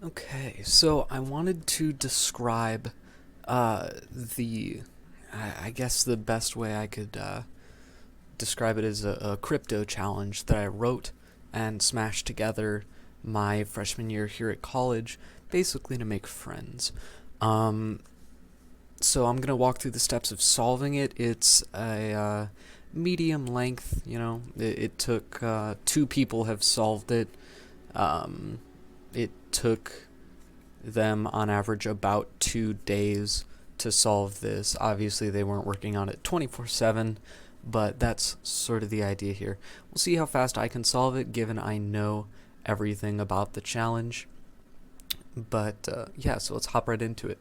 Okay, so I wanted to describe I guess the best way I could describe it is a crypto challenge that I wrote and smashed together my freshman year here at college, basically to make friends. Um, so I'm gonna walk through the steps of solving it. It's a medium length. It took two people have solved it. Um, it took them on average about 2 days to solve this. Obviously, they weren't working on it 24/7, but that's sort of the idea here. We'll see how fast I can solve it, given I know everything about the challenge. But yeah, so let's hop right into it.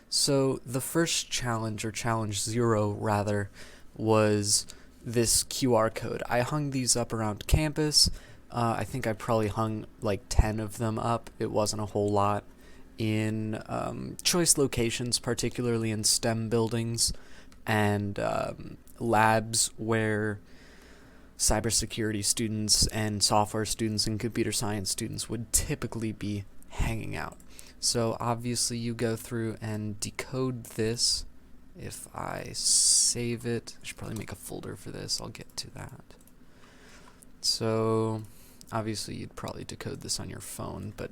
So the first challenge, or challenge 0 rather, was this QR code. I hung these up around campus. I think I probably hung like 10 of them up. It wasn't a whole lot in choice locations, particularly in STEM buildings and labs where cybersecurity students and software students and computer science students would typically be hanging out. So obviously you go through and decode this. If I save it, I should probably make a folder for this. I'll get to that. So obviously you'd probably decode this on your phone, but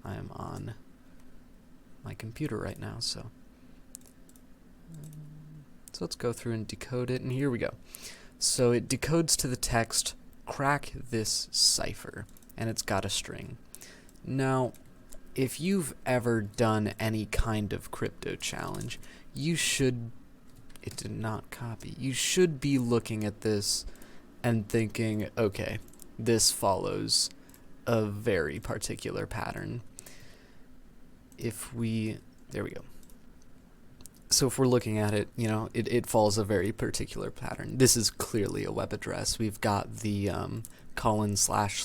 I am on my computer right now, so let's go through and decode it, and here we go. So it decodes to the text, crack this cipher, and it's got a string. Now, if you've ever done any kind of crypto challenge, it did not copy. You should be looking at this and thinking, okay, this follows a very particular pattern. There we go. So if we're looking at it, it follows a very particular pattern. This is clearly a web address. We've got the colon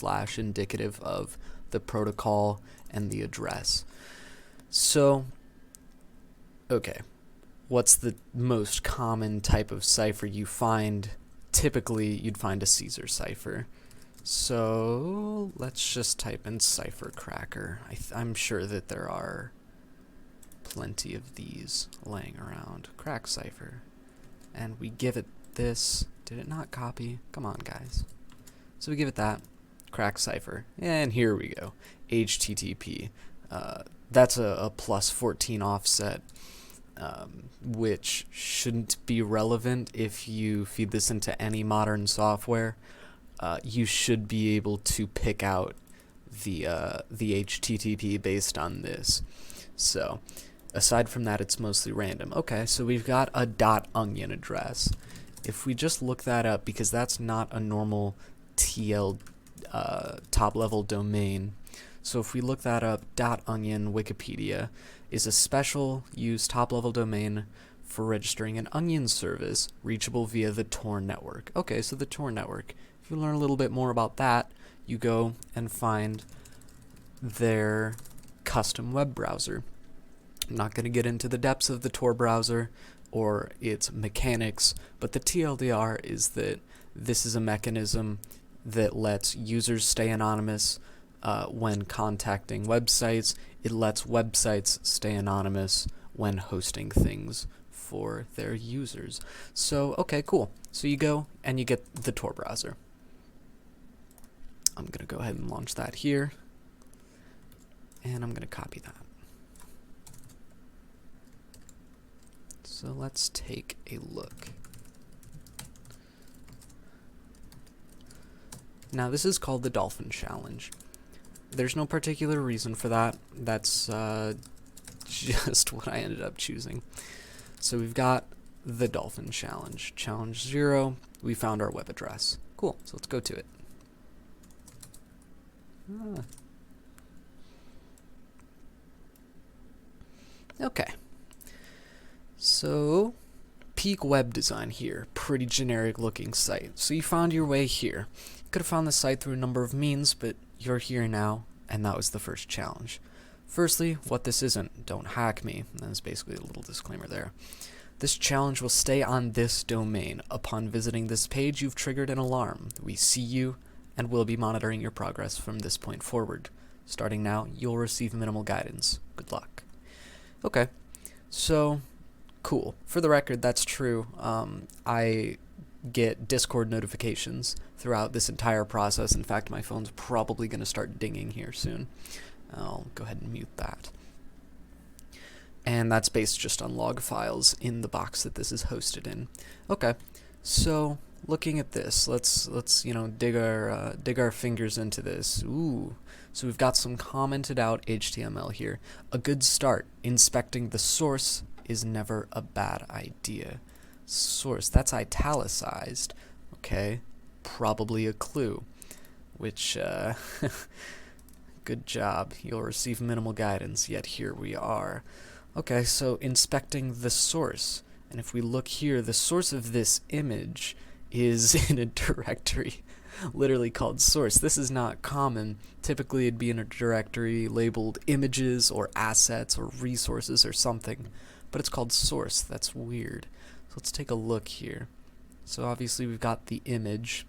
/ indicative of the protocol and the address. So, okay, what's the most common type of cipher you find? Typically, you'd find a Caesar cipher. So let's just type in cipher cracker. I'm sure that there are plenty of these laying around. Crack cipher. And we give it this. Did it not copy? Come on, guys. So we give it that. Crack cipher. And here we go. HTTP. That's a plus 14 offset, which shouldn't be relevant if you feed this into any modern software. You should be able to pick out the HTTP based on this. So, aside from that, it's mostly random. Okay, so we've got a .onion address. If we just look that up, because that's not a normal TL top-level domain. So if we look that up, .onion Wikipedia is a special use top-level domain for registering an onion service reachable via the Tor network. Okay, so the Tor network. If you learn a little bit more about that, you go and find their custom web browser. I'm not going to get into the depths of the Tor browser or its mechanics, but the TLDR is that this is a mechanism that lets users stay anonymous when contacting websites. It lets websites stay anonymous when hosting things for their users. So, okay, cool. So you go and you get the Tor browser. I'm going to go ahead and launch that here. And I'm going to copy that. So let's take a look. Now this is called the Dolphin Challenge. There's no particular reason for that. That's just what I ended up choosing. So we've got the Dolphin Challenge. Challenge 0, we found our web address. Cool, so let's go to it. Okay. So, peak web design here. Pretty generic looking site. So you found your way here. You could have found the site through a number of means, but you're here now, and that was the first challenge. Firstly, what this isn't. Don't hack me. That's basically a little disclaimer there. This challenge will stay on this domain. Upon visiting this page, you've triggered an alarm. We see you, and will be monitoring your progress from this point forward. Starting now, you'll receive minimal guidance. Good luck. Okay, so cool. For the record, that's true. I get Discord notifications throughout this entire process. In fact, my phone's probably going to start dinging here soon. I'll go ahead and mute that. And that's based just on log files in the box that this is hosted in. Okay, so looking at this, let's dig our fingers into this. Ooh, so we've got some commented out HTML here. A good start. Inspecting the source is never a bad idea. Source, that's italicized. Okay, probably a clue. Which, good job. You'll receive minimal guidance, yet here we are. Okay, so inspecting the source. And if we look here, the source of this image is in a directory literally called source. This is not common. Typically it'd be in a directory labeled images or assets or resources or something, but it's called source. That's weird. So let's take a look here. So obviously we've got the image.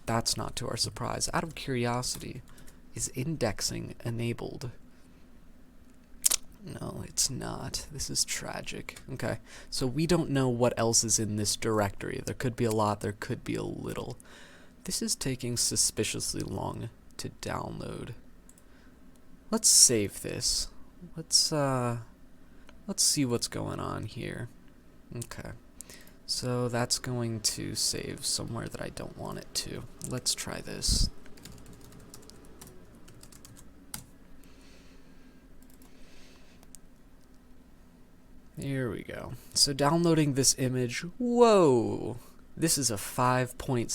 That's not to our surprise. Out of curiosity, is indexing enabled? No, it's not. This is tragic. Okay, so we don't know what else is in this directory. There could be a lot, there could be a little. This is taking suspiciously long to download. Let's save this. Let's see what's going on here. Okay, so that's going to save somewhere that I don't want it to. Let's try this. Here we go. So downloading this image, whoa! This is a 5.6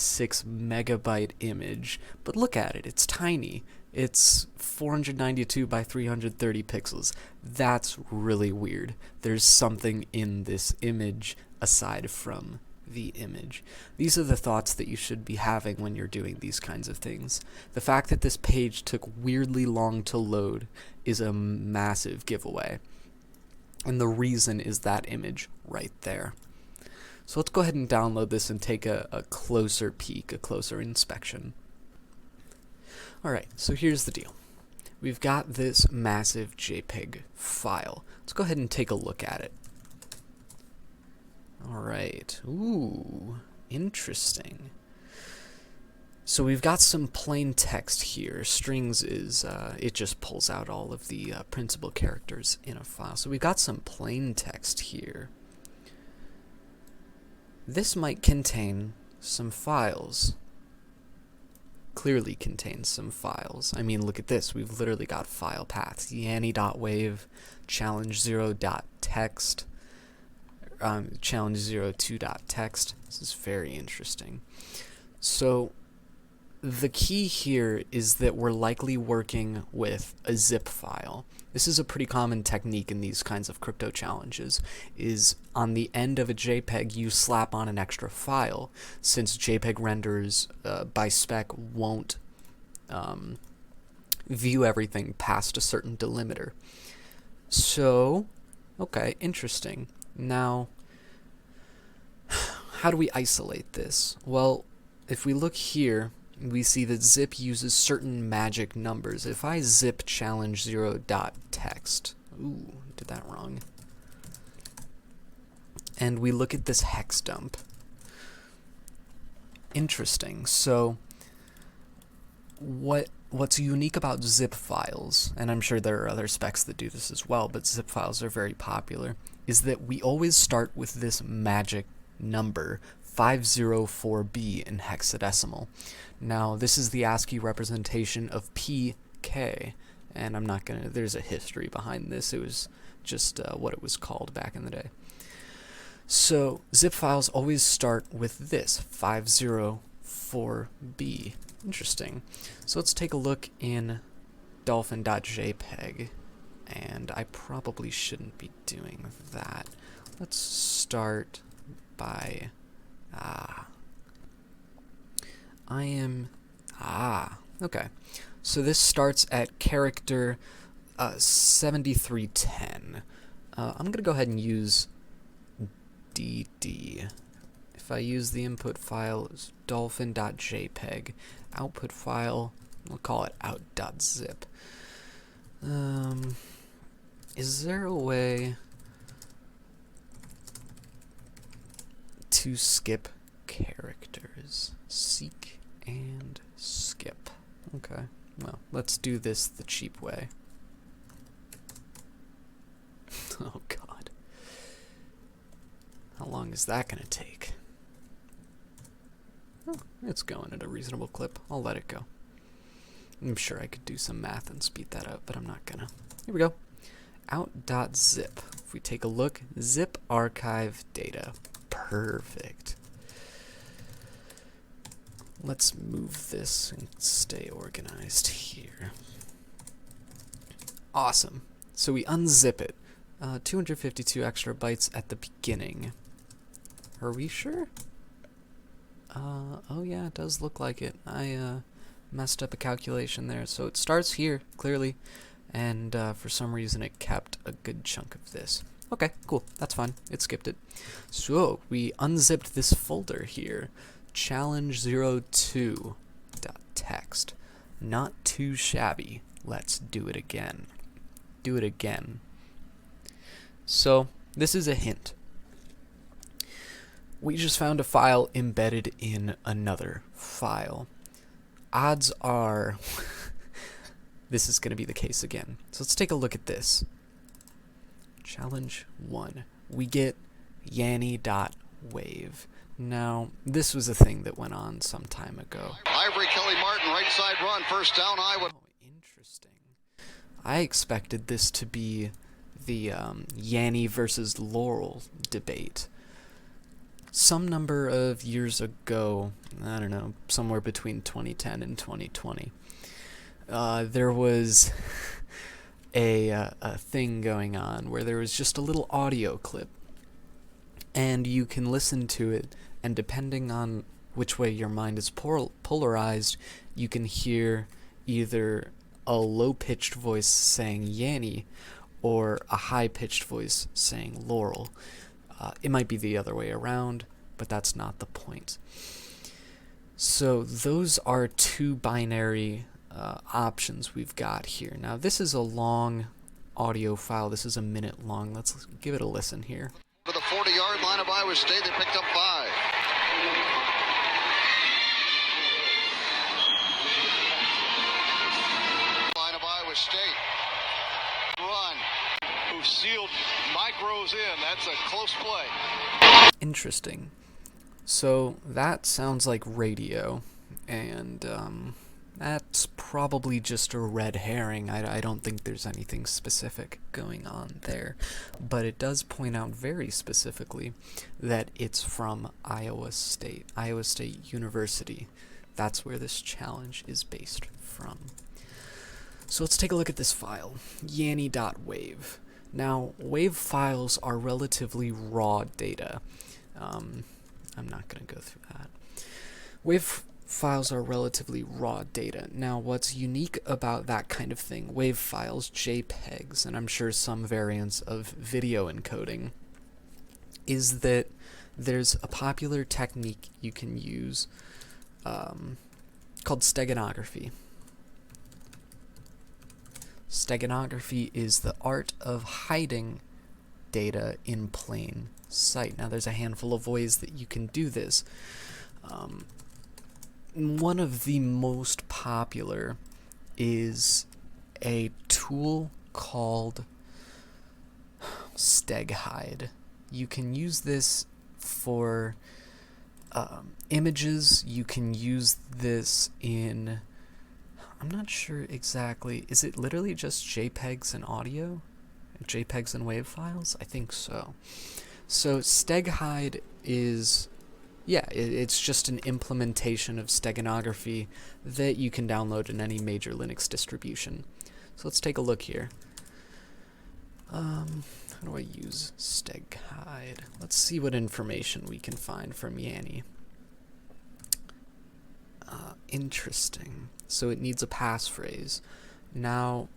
megabyte image, but look at it, it's tiny. It's 492 by 330 pixels. That's really weird. There's something in this image aside from the image. These are the thoughts that you should be having when you're doing these kinds of things. The fact that this page took weirdly long to load is a massive giveaway. And the reason is that image right there. So let's go ahead and download this and take a closer peek, a closer inspection. Alright, so here's the deal. We've got this massive JPEG file. Let's go ahead and take a look at it. Alright, ooh, interesting. So we've got some plain text here. Strings is, it just pulls out all of the principal characters in a file. So we've got some plain text here. This might contain some files. Clearly contains some files. I mean, look at this. We've literally got file paths. Yanny.wave, challenge0.text, challenge02.text. This is very interesting. So the key here is that we're likely working with a zip file. This is a pretty common technique in these kinds of crypto challenges, is on the end of a JPEG you slap on an extra file, since JPEG renders by spec won't view everything past a certain delimiter. So, okay, interesting. Now, how do we isolate this? Well, if we look here, we see that zip uses certain magic numbers. If I zip challenge0.text, ooh, did that wrong. And we look at this hex dump. Interesting. So what's unique about zip files, and I'm sure there are other specs that do this as well, but zip files are very popular, is that we always start with this magic number, 504B in hexadecimal. Now, this is the ASCII representation of PK, and I'm not gonna, there's a history behind this. It was just what it was called back in the day. So, zip files always start with this, 504B. Interesting. So let's take a look in dolphin.jpg, and I probably shouldn't be doing that. Let's start by, okay. So this starts at character 7310. I'm going to go ahead and use DD. If I use the input file as dolphin.jpg, output file, we'll call it out.zip. Is there a way to skip characters? Seek and skip. Okay, well, let's do this the cheap way. Oh god. How long is that gonna take? Oh, it's going at a reasonable clip. I'll let it go. I'm sure I could do some math and speed that up, but I'm not gonna. Here we go. Out.zip. If we take a look, zip archive data. Perfect. Let's move this and stay organized here. Awesome. So we unzip it. 252 extra bytes at the beginning. Are we sure? Oh yeah, it does look like it. I messed up a calculation there. So it starts here, clearly, and for some reason it kept a good chunk of this. Okay, cool, that's fine. It skipped it. So we unzipped this folder here, challenge02.txt. Not too shabby. Let's do it again. Do it again. So this is a hint. We just found a file embedded in another file. Odds are this is going to be the case again. So let's take a look at this. Challenge 1. We get yanny.wave. Now, this was a thing that went on some time ago. Ivory Kelly Martin, right side run, first down, Iowa. Oh, interesting. I expected this to be the Yanny versus Laurel debate. Some number of years ago, I don't know, somewhere between 2010 and 2020, there was a thing going on where there was just a little audio clip, and you can listen to it, and depending on which way your mind is polarized, you can hear either a low-pitched voice saying Yanny or a high-pitched voice saying Laurel. It might be the other way around, but that's not the point. So those are two binary options we've got here. Now this is a long audio file. This is a minute long. Let's give it a listen here. To the 40-yard line of Iowa State, they picked up 5. Line of Iowa State. Run. Who sealed Mike Rose in. That's a close play. Interesting. So that sounds like radio, and that's probably just a red herring. I don't think there's anything specific going on there, but it does point out very specifically that it's from Iowa State University. That's where this challenge is based from. So let's take a look at this file, yanny.wave. Now, wave files are relatively raw data. I'm not going to go through that. Wave files are relatively raw data. Now, what's unique about that kind of thing, wave files, JPGs, and I'm sure some variants of video encoding, is that there's a popular technique you can use called steganography. Steganography is the art of hiding data in plain sight. Now, there's a handful of ways that you can do this. One of the most popular is a tool called Steghidden. You can use this for images. You can use this in, I'm not sure exactly, is it literally just JPEGs and audio? JPEGs and WAV files? I think so. So Steghidden is, yeah, it's just an implementation of steganography that you can download in any major Linux distribution. So let's take a look here. How do I use Steghidden? Let's see what information we can find from Yanny. Interesting. So it needs a passphrase. Now,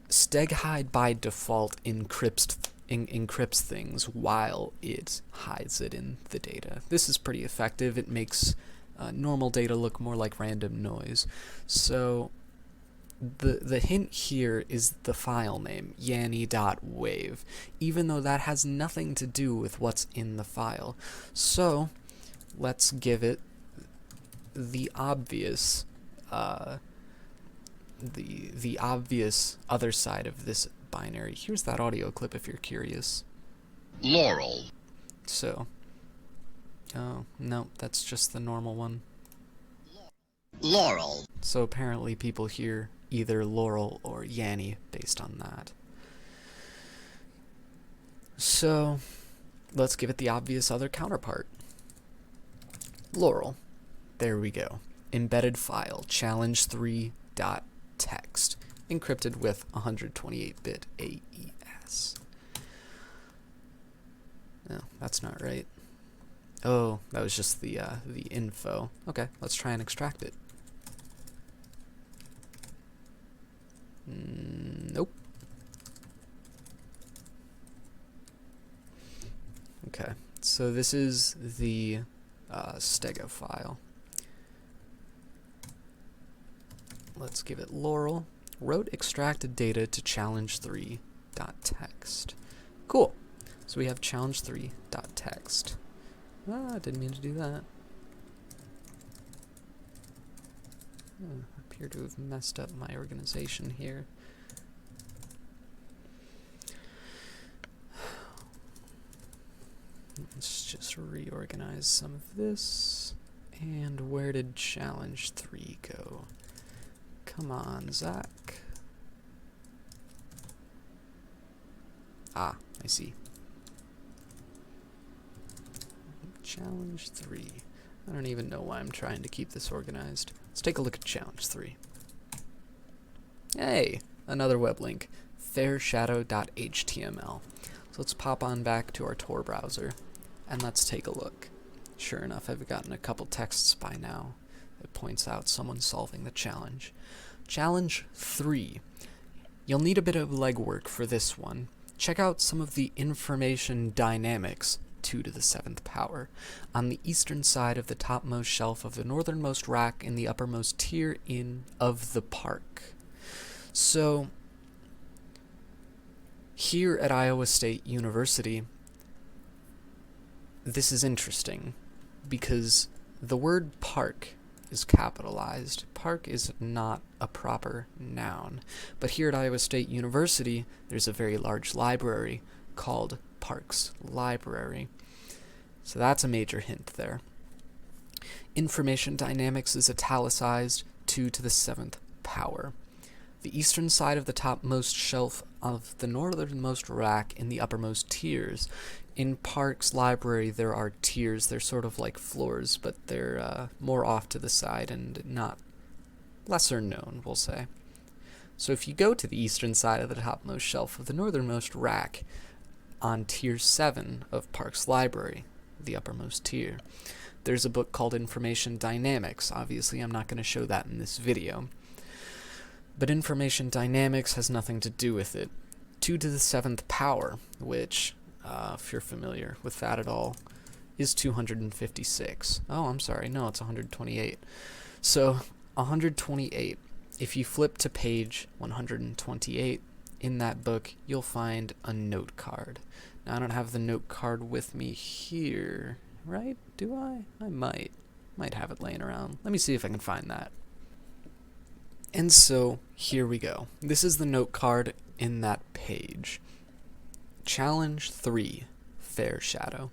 Steghidden by default encrypts things while it hides it in the data. This is pretty effective. It makes normal data look more like random noise. So the hint here is the file name, yanny.wave, even though that has nothing to do with what's in the file. So let's give it the obvious the obvious other side of this binary. Here's that audio clip if you're curious. Laurel. So, oh no, that's just the normal one. Laurel. So apparently people hear either Laurel or Yanny based on that. So let's give it the obvious other counterpart. Laurel. There we go. Embedded file, challenge3.txt, encrypted with 128-bit AES. No, that's not right. Oh, that was just the info. Okay, let's try and extract it. Nope. Okay, so this is the Stego file. Let's give it Laurel. Wrote extracted data to challenge3.txt. Cool. So we have challenge3.txt. Ah, I didn't mean to do that. I appear to have messed up my organization here. Let's just reorganize some of this. And where did challenge 3 go? Come on, Zach. Ah, I see. Challenge 3. I don't even know why I'm trying to keep this organized. Let's take a look at challenge 3. Hey, another web link, fairshadow.html. So let's pop on back to our Tor browser and let's take a look. Sure enough, I've gotten a couple texts by now that points out someone solving the challenge. Challenge 3. You'll need a bit of legwork for this one. Check out some of the information dynamics 2 to the 7th power on the eastern side of the topmost shelf of the northernmost rack in the uppermost tier of the park. So here at Iowa State University, this is interesting because the word park is capitalized. Park is not a proper noun. But here at Iowa State University, there's a very large library called Parks Library. So that's a major hint there. Information dynamics is italicized 2 to the 7th power. The eastern side of the topmost shelf of the northernmost rack in the uppermost tiers. In Parks Library, there are tiers. They're sort of like floors, but they're more off to the side and not lesser known, we'll say. So if you go to the eastern side of the topmost shelf of the northernmost rack on tier 7 of Parks Library, the uppermost tier, there's a book called Information Dynamics. Obviously, I'm not going to show that in this video. But information dynamics has nothing to do with it. 2 to the 7th power, which, if you're familiar with that at all, is 256. Oh, I'm sorry. No, it's 128. So, 128. If you flip to page 128 in that book, you'll find a note card. Now, I don't have the note card with me here, right? Do I? I might. Might have it laying around. Let me see if I can find that. And so, here we go. This is the note card in that page. Challenge 3, Fair Shadow.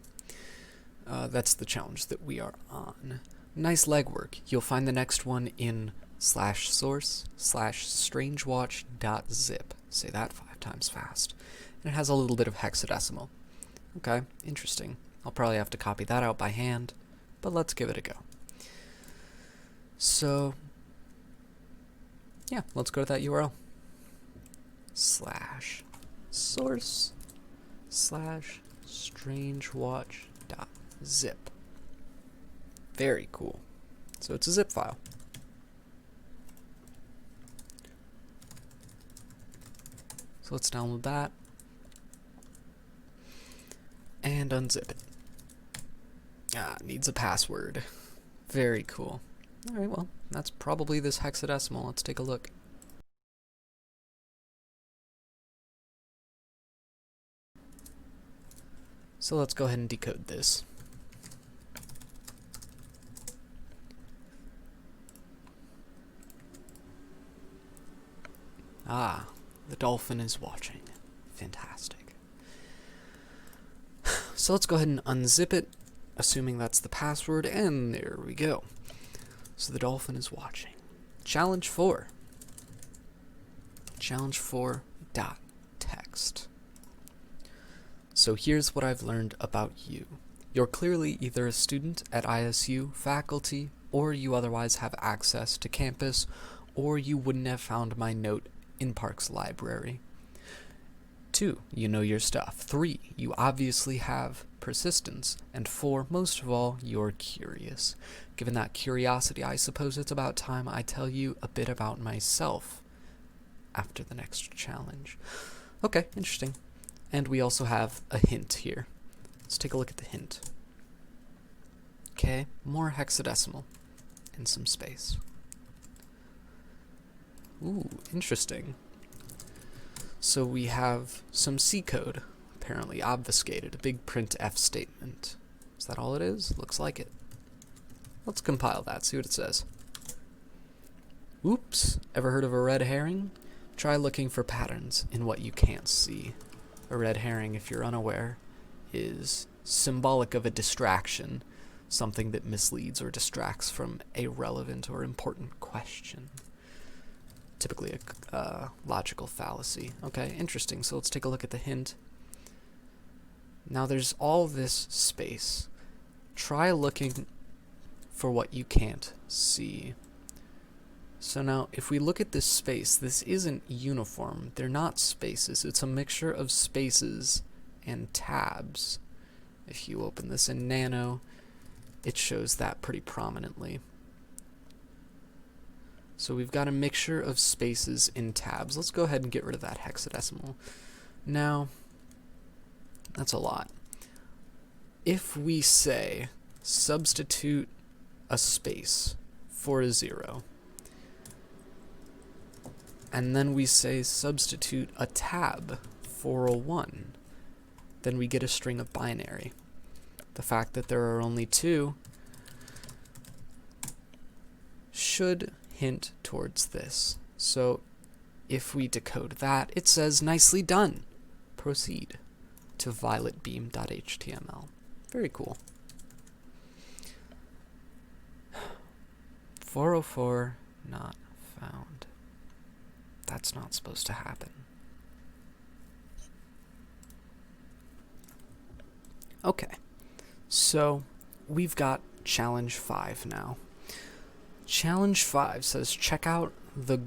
That's the challenge that we are on. Nice legwork. You'll find the next one in /source/strangewatch.zip. Say that 5 times fast. And it has a little bit of hexadecimal. Okay, interesting. I'll probably have to copy that out by hand, but let's give it a go. So, yeah, let's go to that URL. /source/strangewatch.zip. Very cool. So it's a zip file. So let's download that and unzip it. Ah, needs a password. Very cool. Alright, well, that's probably this hexadecimal. Let's take a look. So let's go ahead and decode this. Ah, the Dolphin is watching. Fantastic. So let's go ahead and unzip it, assuming that's the password, and there we go. So the Dolphin is watching. Challenge 4. Challenge 4 dot text. So here's what I've learned about you. You're clearly either a student at ISU, faculty, or you otherwise have access to campus, or you wouldn't have found my note in Park's library. 2, you know your stuff. 3, you obviously have persistence. And 4, most of all, you're curious. Given that curiosity, I suppose it's about time I tell you a bit about myself after the next challenge. Okay, interesting. And we also have a hint here. Let's take a look at the hint. Okay, more hexadecimal and some space. Ooh, interesting. So we have some C code, apparently obfuscated, a big printf statement. Is that all it is? Looks like it. Let's compile that, see what it says. Oops, ever heard of a red herring? Try looking for patterns in what you can't see. A red herring, if you're unaware, is symbolic of a distraction, something that misleads or distracts from a relevant or important question. Typically a logical fallacy. Okay, interesting. So let's take a look at the hint. Now there's all this space. Try looking for what you can't see. So now, if we look at this space, this isn't uniform. They're not spaces. It's a mixture of spaces and tabs. If you open this in Nano, it shows that pretty prominently. So we've got a mixture of spaces in tabs. Let's go ahead and get rid of that hexadecimal. Now, that's a lot. If we say substitute a space for a 0, and then we say substitute a tab for a 1, then we get a string of binary. The fact that there are only 2 should hint towards this. So if we decode that, it says nicely done. Proceed to violetbeam.html. Very cool. 404 not found. That's not supposed to happen. Okay, so we've got challenge 5 now. Challenge 5 says check out the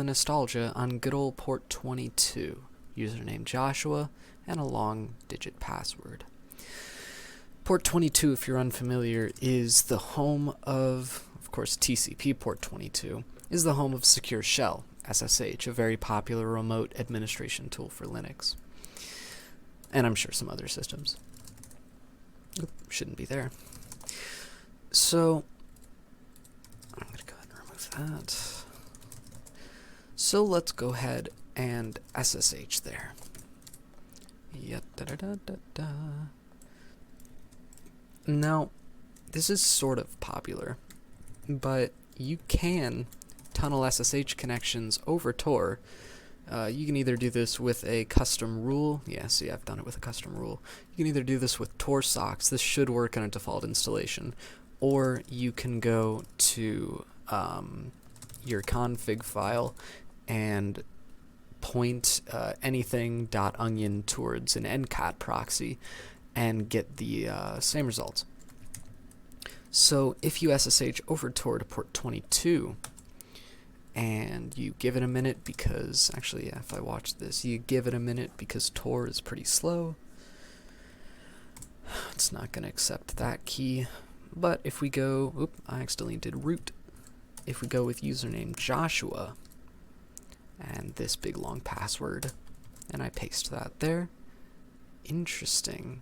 nostalgia on good old port 22. Username Joshua and a long digit password. Port 22, if you're unfamiliar, is the home of course TCP port 22 is the home of Secure Shell, SSH, a very popular remote administration tool for Linux. And I'm sure some other systems. Oop, shouldn't be there. So, I'm going to go ahead and remove that. So let's go ahead and SSH there. Now, this is sort of popular, but you can tunnel SSH connections over Tor. You can either do this with a custom rule. Yeah, see, I've done it with a custom rule. You can either do this with Tor socks. This should work on a default installation. Or you can go to your config file and point anything.onion towards an NCAT proxy and get the same results. So if you SSH over Tor to port 22, and you give it a minute because, actually, yeah, if I watch this, you give it a minute because Tor is pretty slow. It's not going to accept that key. But if we go, I accidentally did root. If we go with username Joshua and this big long password, and I paste that there, interesting.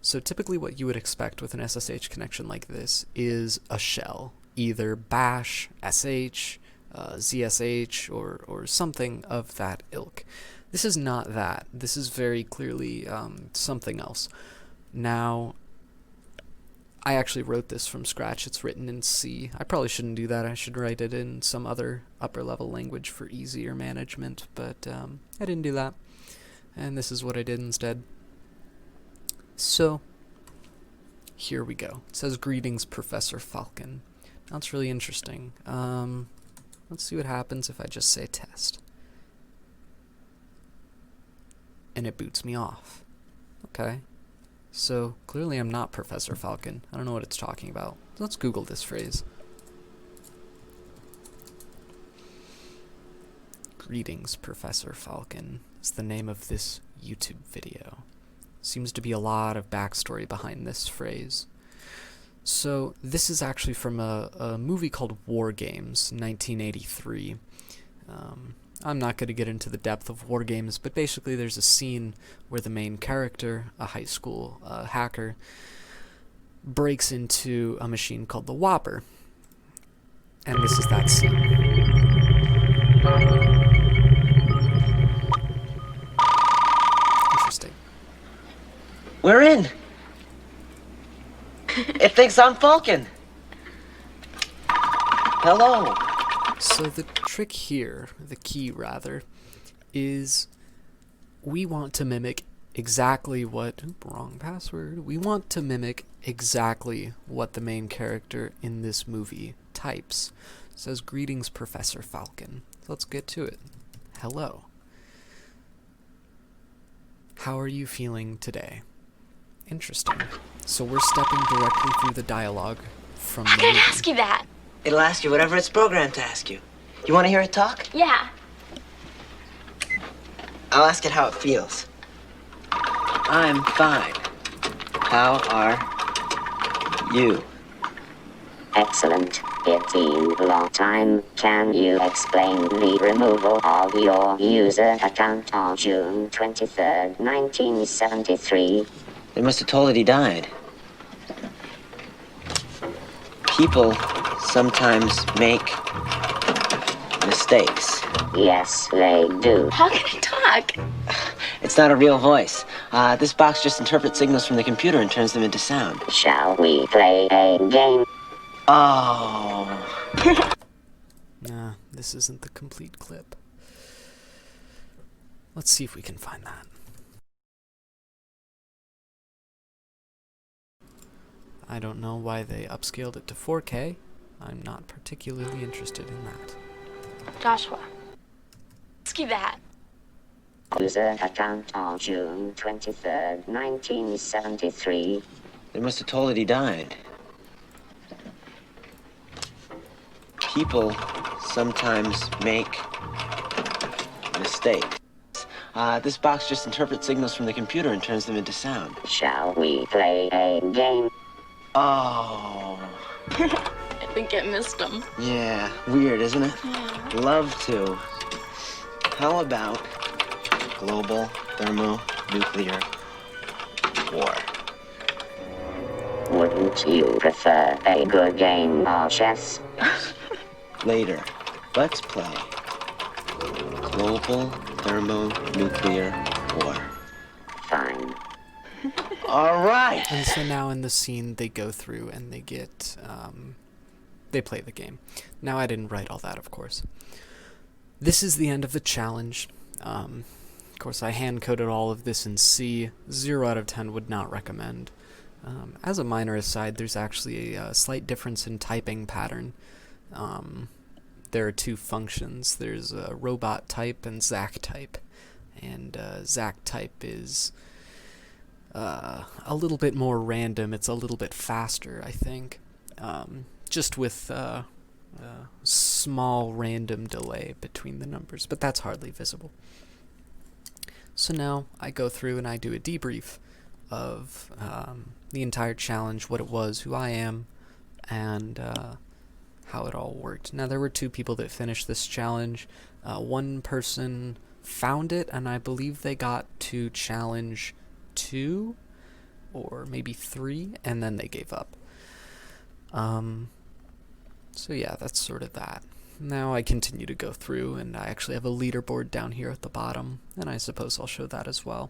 So typically what you would expect with an SSH connection like this is a shell, either bash, sh, zsh, or something of that ilk. This is not that. This is very clearly something else. Now, I actually wrote this from scratch. It's written in C. I probably shouldn't do that. I should write it in some other upper level language for easier management, but I didn't do that. And this is what I did instead. So, here we go. It says, "Greetings, Professor Falcon." That's really interesting. Let's see what happens if I just say test. And it boots me off. Okay. So, clearly I'm not Professor Falcon. I don't know what it's talking about. Let's Google this phrase. "Greetings, Professor Falcon" is the name of this YouTube video. Seems to be a lot of backstory behind this phrase. So, this is actually from a movie called War Games, 1983. I'm not going to get into the depth of War Games, but basically there's a scene where the main character, a high school hacker, breaks into a machine called the WOPR. And this is that scene. Interesting. We're in. It thinks I'm Falcon. Hello. So the trick here, the key rather, is we want to mimic exactly what... wrong password. We want to mimic exactly what the main character in this movie types. It says, "Greetings, Professor Falcon." So let's get to it. Hello. How are you feeling today? Interesting. So we're stepping directly through the dialogue from the I movie. can ask you that. It'll ask you whatever it's programmed to ask you. You want to hear it talk? Yeah. I'll ask it how it feels. I'm fine. How are you? Excellent. It's been a long time. Can you explain the removal of your user account on June 23rd, 1973? They must have told it he died. People sometimes make mistakes. Yes, they do. How can it talk? It's not a real voice. This box just interprets signals from the computer and turns them into sound. Shall we play a game? Oh. Nah, this isn't the complete clip. Let's see if we can find that. I don't know why they upscaled it to 4K. I'm not particularly interested in that. Joshua. Ask you that. User account on June 23rd, 1973. They must have told it he died. People sometimes make mistakes. This box just interprets signals from the computer and turns them into sound. Shall we play a game? Oh. I think I missed him. Yeah, weird, isn't it? Yeah. Love to. How about global thermonuclear war? Wouldn't you prefer a good game of chess? Later, let's play global thermonuclear war. Fine. All right. And so now in the scene, they go through and they get, they play the game. Now, I didn't write all that, of course. This is the end of the challenge. Of course, I hand-coded all of this in C. 0 out of 10 would not recommend. As a minor aside, there's actually a slight difference in typing pattern. There are two functions. There's robot type and Zack type. And Zack type is a little bit more random. It's a little bit faster, I think. Just with small random delay between the numbers, but that's hardly visible. So now I go through and I do a debrief of the entire challenge, what it was, who I am, and how it all worked. Now, there were 2 people that finished this challenge. One person found it, and I believe they got to challenge 2 or maybe 3, and then they gave up. So yeah, that's sort of that. now I continue to go through, and I actually have a leaderboard down here at the bottom, and I suppose I'll show that as well.